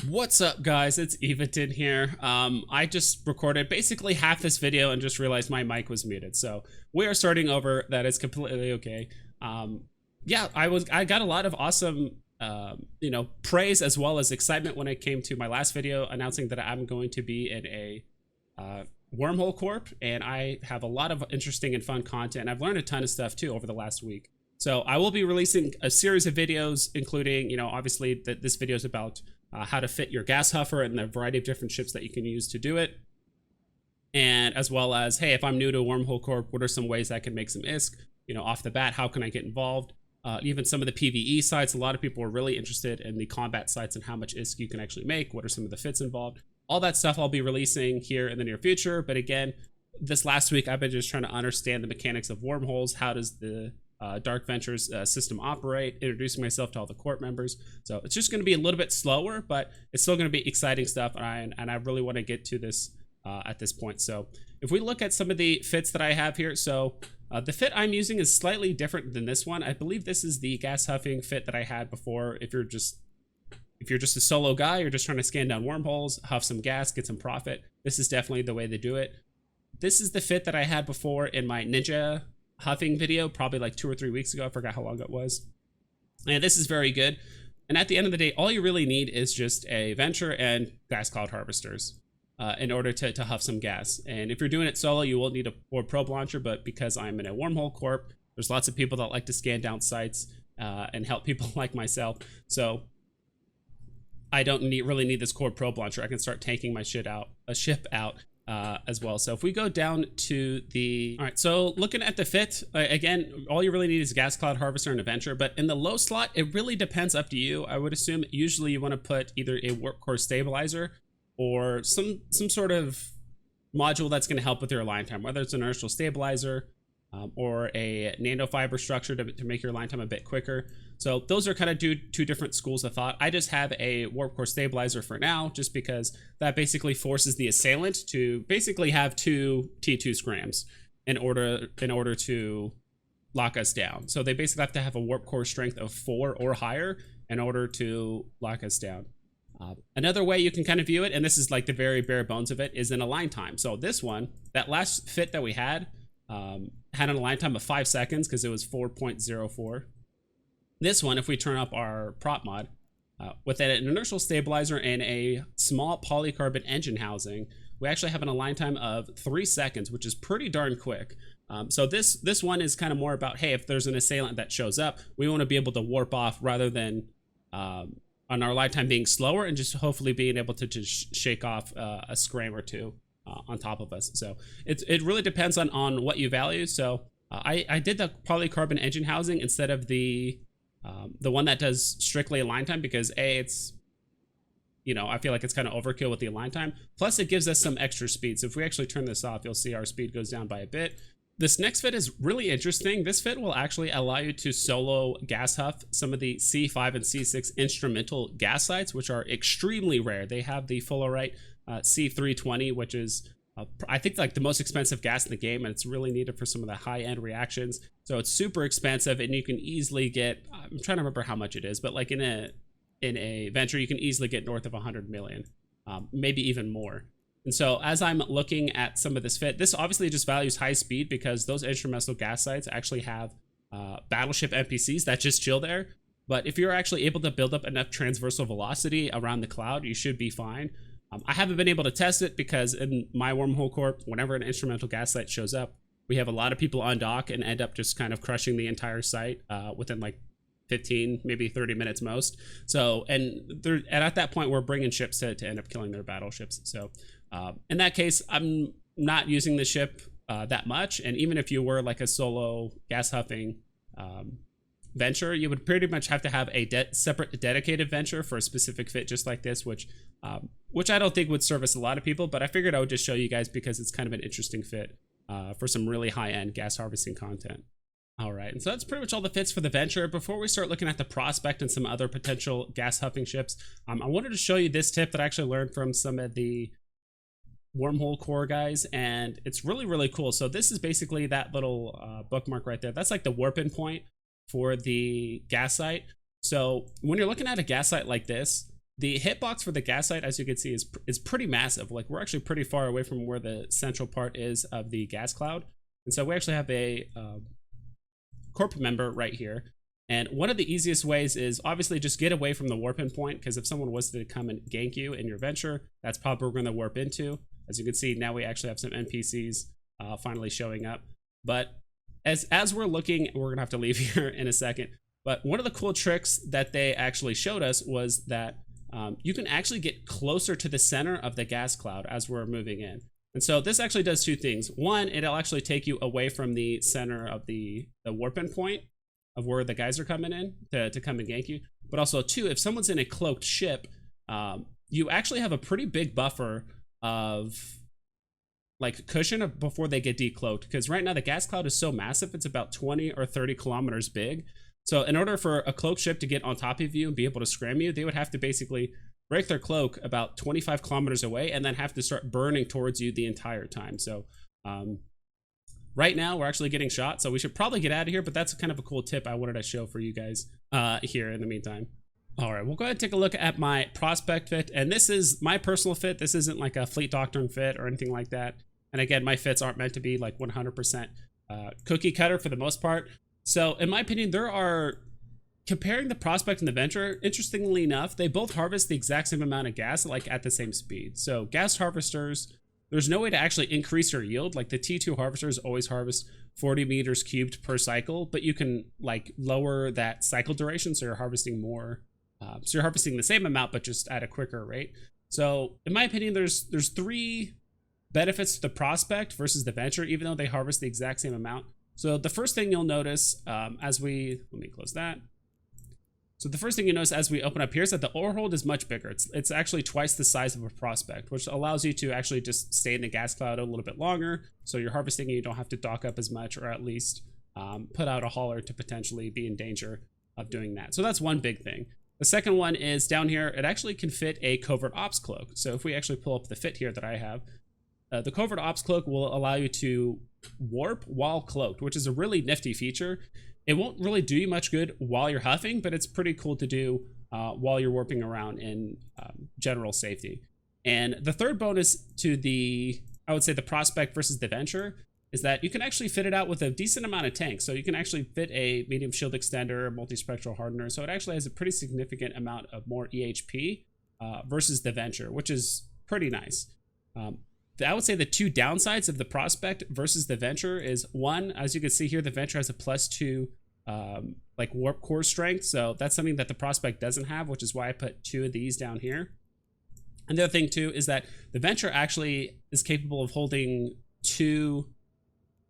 What's up, guys? It's Evaton here. I just recorded basically half this video and just realized my mic was muted. So we are starting over. That is completely okay. Yeah, I got a lot of awesome praise as well as excitement when it came to my last video announcing that I'm going to be in a Wormhole Corp, and I have a lot of interesting and fun content. I've learned a ton of stuff too over the last week. So I will be releasing a series of videos, including, obviously that this video is about how to fit your gas huffer and the variety of different ships that you can use to do it. And as well as, hey, if I'm new to Wormhole Corp, what are some ways I can make some ISK? Off the bat, how can I get involved? Even some of the PvE sites, a lot of people are really interested in the combat sites and how much ISK you can actually make. What are some of the fits involved? All that stuff I'll be releasing here in the near future. But again, this last week, I've been just trying to understand the mechanics of wormholes. How does the Dark Ventures system operate, introducing myself to all the Corp members. So it's just going to be a little bit slower, but it's still going to be exciting stuff. And I really want to get to this at this point. So if we look at some of the fits that I have here, so the fit I'm using is slightly different than this one. I believe this is the gas huffing fit that I had before. If you're just a solo guy, you're just trying to scan down wormholes, huff some gas, get some profit, this is definitely the way to do it. This is the fit that I had before in my Ninja huffing video, probably like 2 or 3 weeks ago. I forgot how long it was. And this is very good. And at the end of the day, all you really need is just a Venture and gas cloud harvesters in order to huff some gas. And if you're doing it solo, you will need a Orb Probe Launcher, but because I'm in a Wormhole Corp, there's lots of people that like to scan down sites and help people like myself. So I don't really need this Orb Probe Launcher. I can start tanking my ship out as well. So if we go down to all right, so looking at the fit, again, all you really need is a gas cloud harvester and a Venture, but in the low slot, it really depends, up to you. I would assume usually you want to put either a warp core stabilizer or some sort of module that's going to help with your align time, whether it's an inertial stabilizer or a nanofiber structure to make your align time a bit quicker. So those are kind of two different schools of thought. I just have a warp core stabilizer for now, just because that basically forces the assailant to basically have 2 T2 scrams in order to lock us down. So they basically have to have a warp core strength of 4 or higher in order to lock us down. Another way you can kind of view it, and this is like the very bare bones of it, is an align time. So this one, that last fit that we had an align time of 5 seconds because it was 4.04. This one, if we turn up our prop mod, with an inertial stabilizer and a small polycarbon engine housing, we actually have an align time of 3 seconds, which is pretty darn quick. So this one is kind of more about, hey, if there's an assailant that shows up, we want to be able to warp off rather than on our align time being slower, and just hopefully being able to just shake off a scram or two on top of us. So it really depends on what you value. So I did the polycarbon engine housing instead of the one that does strictly align time, because it's, I feel like it's kind of overkill with the align time. Plus it gives us some extra speed. So if we actually turn this off, you'll see our speed goes down by a bit. This next fit is really interesting. This fit will actually allow you to solo gas huff some of the C5 and C6 instrumental gas sites, which are extremely rare. They have the Fullerite C320, which is I think like the most expensive gas in the game, and it's really needed for some of the high-end reactions. So it's super expensive, and you can easily get, I'm trying to remember how much it is, but like in a Venture, you can easily get north of 100 million, maybe even more. And so as I'm looking at some of this fit, this obviously just values high speed, because those instrumental gas sites actually have battleship NPCs that just chill there. But if you're actually able to build up enough transversal velocity around the cloud, you should be fine. I haven't been able to test it because in my Wormhole Corp, whenever an instrumental gas site shows up, we have a lot of people on dock and end up just kind of crushing the entire site within like 15, maybe 30 minutes most. So, and at that point, we're bringing ships to end up killing their battleships. So in that case, I'm not using the ship that much. And even if you were like a solo gas huffing Venture, you would pretty much have to have a separate dedicated Venture for a specific fit just like this, which I don't think would service a lot of people, but I figured I would just show you guys because it's kind of an interesting fit for some really high-end gas harvesting content. All right, and so that's pretty much all the fits for the Venture. Before we start looking at the Prospect and some other potential gas huffing ships, I wanted to show you this tip that I actually learned from some of the Wormhole Core guys, and it's really, really cool. So this is basically that little bookmark right there. That's like the warp-in point for the gas site. So when you're looking at a gas site like this, the hitbox for the gas sight, as you can see, is pretty massive. Like, we're actually pretty far away from where the central part is of the gas cloud. And so we actually have a corp member right here. And one of the easiest ways is obviously just get away from the warp in point, because if someone was to come and gank you in your venture, that's probably where we're going to warp into. As you can see, now we actually have some NPCs finally showing up. But as we're looking, we're going to have to leave here in a second. But one of the cool tricks that they actually showed us was that you can actually get closer to the center of the gas cloud as we're moving in. And so this actually does two things. One, it'll actually take you away from the center of the warp in point of where the guys are coming in to come and gank you. But also, two, if someone's in a cloaked ship, you actually have a pretty big buffer of like cushion before they get decloaked. Because right now the gas cloud is so massive, it's about 20 or 30 kilometers big. So in order for a cloaked ship to get on top of you and be able to scram you, they would have to basically break their cloak about 25 kilometers away and then have to start burning towards you the entire time. So right now we're actually getting shot, so we should probably get out of here, but that's kind of a cool tip I wanted to show for you guys here in the meantime. All right, we'll go ahead and take a look at my prospect fit, and this is my personal fit. This isn't like a Fleet Doctrine fit or anything like that. And again, my fits aren't meant to be like 100% cookie cutter for the most part. So in my opinion, there are, comparing the prospect and the venture, interestingly enough, they both harvest the exact same amount of gas, like at the same speed. So gas harvesters, there's no way to actually increase your yield. Like the T2 harvesters always harvest 40 meters cubed per cycle, but you can like lower that cycle duration, so you're harvesting more. So you're harvesting the same amount, but just at a quicker rate. So in my opinion, there's three benefits to the prospect versus the venture, even though they harvest the exact same amount. So the first thing you'll notice let me close that. So the first thing you notice as we open up here is that the ore hold is much bigger. It's actually twice the size of a prospect, which allows you to actually just stay in the gas cloud a little bit longer. So you're harvesting and you don't have to dock up as much, or at least put out a hauler to potentially be in danger of doing that. So that's one big thing. The second one is down here, it actually can fit a covert ops cloak. So if we actually pull up the fit here that I have, the covert ops cloak will allow you to warp while cloaked, which is a really nifty feature. It won't really do you much good while you're huffing, but it's pretty cool to do while you're warping around in general safety. And the third bonus to the, I would say, the prospect versus the venture is that you can actually fit it out with a decent amount of tanks. So you can actually fit a medium shield extender, multispectral hardener. So it actually has a pretty significant amount of more EHP versus the venture, which is pretty nice. I would say the two downsides of the prospect versus the venture is, one, as you can see here, the venture has a +2 like warp core strength. So that's something that the prospect doesn't have, which is why I put 2 of these down here. And the other thing too is that the venture actually is capable of holding 2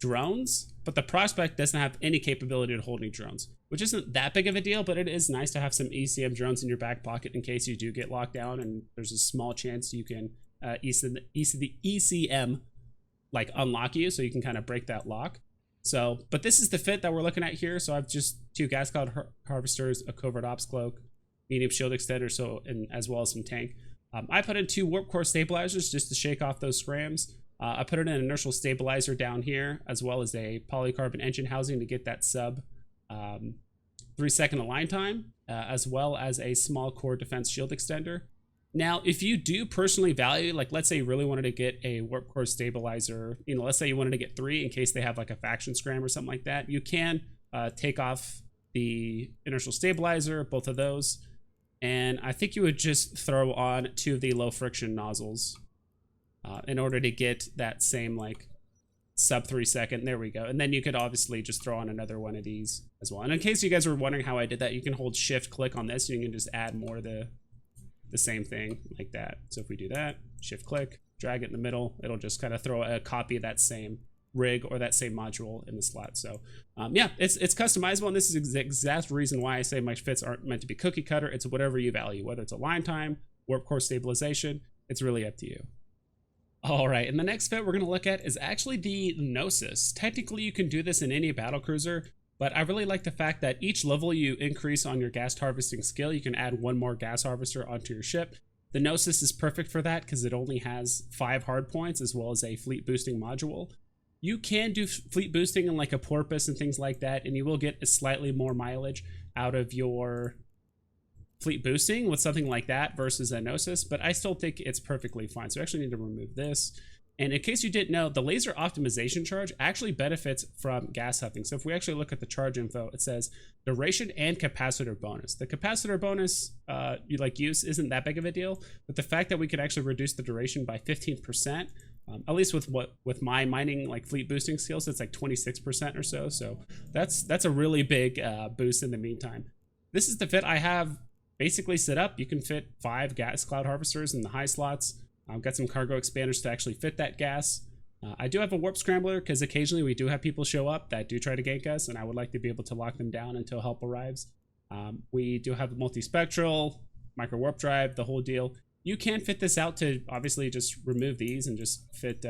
drones, but the prospect doesn't have any capability to hold any drones, which isn't that big of a deal, but it is nice to have some ECM drones in your back pocket in case you do get locked down, and there's a small chance you can ECM like unlock you, so you can kind of break that lock. So, but this is the fit that we're looking at here. So I've just 2 gas cloud harvesters, a covert ops cloak, medium shield extender, so, and as well as some tank. I put in 2 warp core stabilizers just to shake off those scrams. I put in an inertial stabilizer down here, as well as a polycarbon engine housing to get that sub 3-second align time, as well as a small core defense shield extender. Now, if you do personally value, like let's say you really wanted to get a warp core stabilizer, you know, let's say you wanted to get 3 in case they have like a faction scram or something like that, you can take off the inertial stabilizer, both of those. And I think you would just throw on 2 of the low friction nozzles in order to get that same like sub 3-second. There we go. And then you could obviously just throw on another one of these as well. And in case you guys were wondering how I did that, you can hold shift click on this and you can just add more of the same thing like that. So if we do that, shift click, drag it in the middle, it'll just kind of throw a copy of that same rig or that same module in the slot. So yeah, it's customizable, and this is the exact reason why I say my fits aren't meant to be cookie cutter. It's whatever you value, whether it's align time, warp core stabilization, it's really up to you. All right, and the next fit we're going to look at is actually the Gnosis. Technically, you can do this in any battlecruiser, but I really like the fact that each level you increase on your gas harvesting skill, you can add 1 more gas harvester onto your ship. The Gnosis is perfect for that because it only has 5 hard points as well as a fleet boosting module. You can do fleet boosting in like a Porpoise and things like that, and you will get a slightly more mileage out of your fleet boosting with something like that versus a Gnosis, but I still think it's perfectly fine. So I actually need to remove this. And in case you didn't know, the laser optimization charge actually benefits from gas huffing. So if we actually look at the charge info, it says duration and capacitor bonus. The capacitor bonus use isn't that big of a deal, but the fact that we could actually reduce the duration by 15%, at least with my mining like fleet boosting skills, it's like 26% or so. So that's a really big boost in the meantime. This is the fit I have basically set up. You can fit 5 gas cloud harvesters in the high slots. I've got some cargo expanders to actually fit that gas. I do have a warp scrambler because occasionally we do have people show up that do try to gank us, and I would like to be able to lock them down until help arrives. We do have a multispectral, micro warp drive, the whole deal. You can fit this out to obviously just remove these and just fit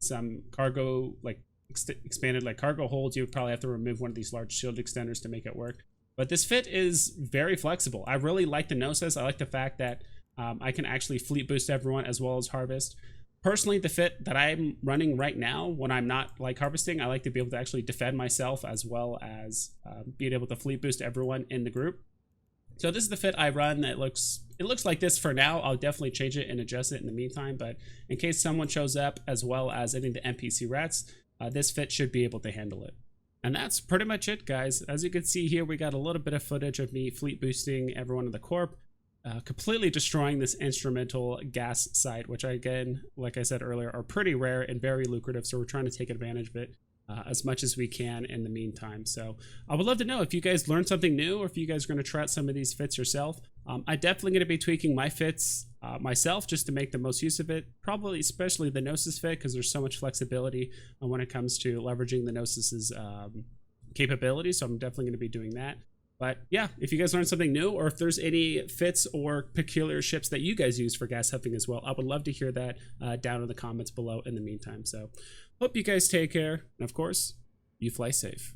some cargo, like expanded like cargo holds. You would probably have to remove one of these large shield extenders to make it work. But this fit is very flexible. I really like the Gnosis. I like the fact that I can actually fleet boost everyone as well as harvest. Personally, the fit that I'm running right now, when I'm not like harvesting, I like to be able to actually defend myself as well as being able to fleet boost everyone in the group. So this is the fit I run. It looks like this for now. I'll definitely change it and adjust it in the meantime. But in case someone shows up as well as any of the NPC rats, this fit should be able to handle it. And that's pretty much it, guys. As you can see here, we got a little bit of footage of me fleet boosting everyone in the corp. Completely destroying this instrumental gas site, which again, like I said earlier, are pretty rare and very lucrative. So we're trying to take advantage of it as much as we can in the meantime. So I would love to know if you guys learned something new or if you guys are going to try out some of these fits yourself. I'm definitely going to be tweaking my fits myself just to make the most use of it. Probably especially the Gnosis fit because there's so much flexibility when it comes to leveraging the Gnosis's capabilities. So I'm definitely going to be doing that. But yeah, if you guys learned something new or if there's any fits or peculiar ships that you guys use for gas huffing as well, I would love to hear that down in the comments below in the meantime. So hope you guys take care. And of course, you fly safe.